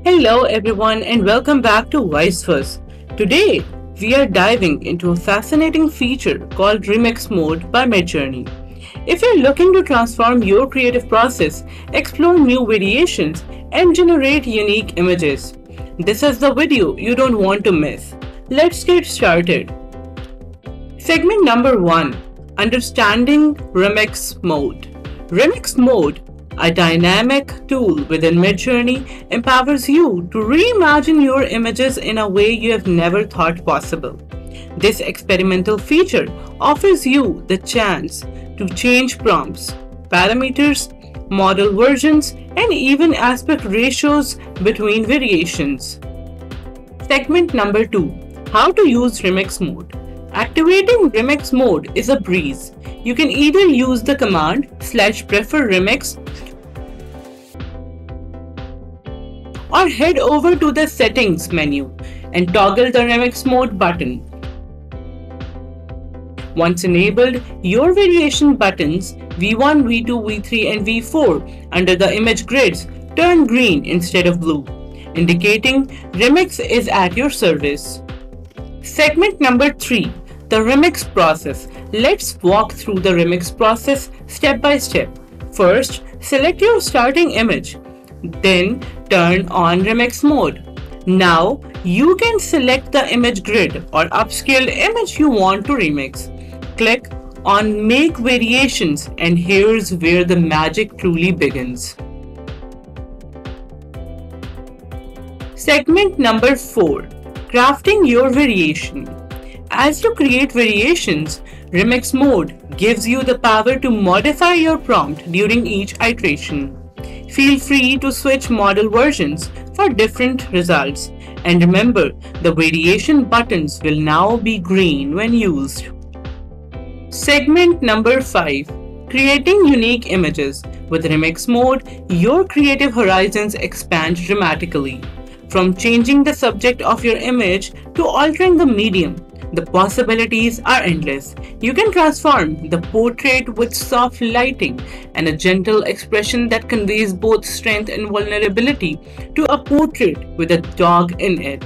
Hello everyone and welcome back to Wise. Today we are diving into a fascinating feature called Remix Mode by Midjourney. If you're looking to transform your creative process, explore new variations, and generate unique images, this is the video you don't want to miss. Let's get started. Segment number 1: Understanding Remix Mode. Remix Mode, a dynamic tool within Midjourney, empowers you to reimagine your images in a way you have never thought possible. This experimental feature offers you the chance to change prompts, parameters, model versions, and even aspect ratios between variations. Segment number 2: How to use Remix Mode. Activating Remix Mode is a breeze. You can either use the command /prefer remix or head over to the settings menu and toggle the Remix Mode button. Once enabled, your variation buttons V1, V2, V3 and V4 under the image grids turn green instead of blue, indicating Remix is at your service. Segment number 3: The Remix Process. Let's walk through the remix process step by step. First, select your starting image. Then, turn on Remix Mode. Now, you can select the image grid or upscaled image you want to remix. Click on Make Variations, and here's where the magic truly begins. Segment number 4: Crafting your variation. As you create variations, Remix Mode gives you the power to modify your prompt during each iteration. Feel free to switch model versions for different results, and remember, the variation buttons will now be green when used. Segment number 5: Creating Unique Images. With Remix Mode, your creative horizons expand dramatically. From changing the subject of your image to altering the medium, the possibilities are endless. You can transform the portrait with soft lighting and a gentle expression that conveys both strength and vulnerability to a portrait with a dog in it.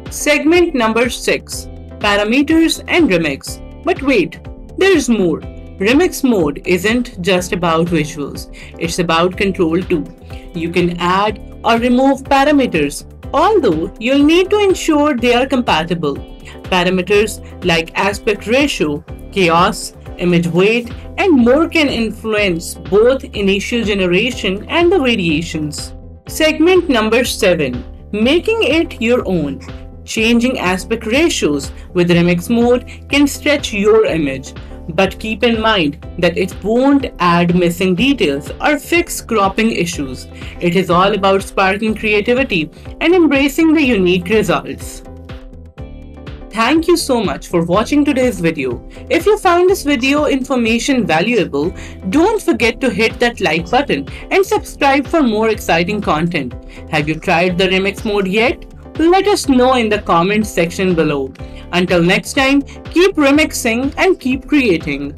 Segment number 6: Parameters and Remix. But wait, there's more. Remix Mode isn't just about visuals, it's about control too. You can add or remove parameters, although you'll need to ensure they are compatible. Parameters like aspect ratio, chaos, image weight, and more can influence both initial generation and the variations. Segment number 7: Making it your own. Changing aspect ratios with Remix Mode can stretch your image, but keep in mind that it won't add missing details or fix cropping issues. It is all about sparking creativity and embracing the unique results. Thank you so much for watching today's video. If you found this video information valuable, don't forget to hit that like button and subscribe for more exciting content. Have you tried the Remix Mode yet? Let us know in the comments section below. Until next time, keep remixing and keep creating.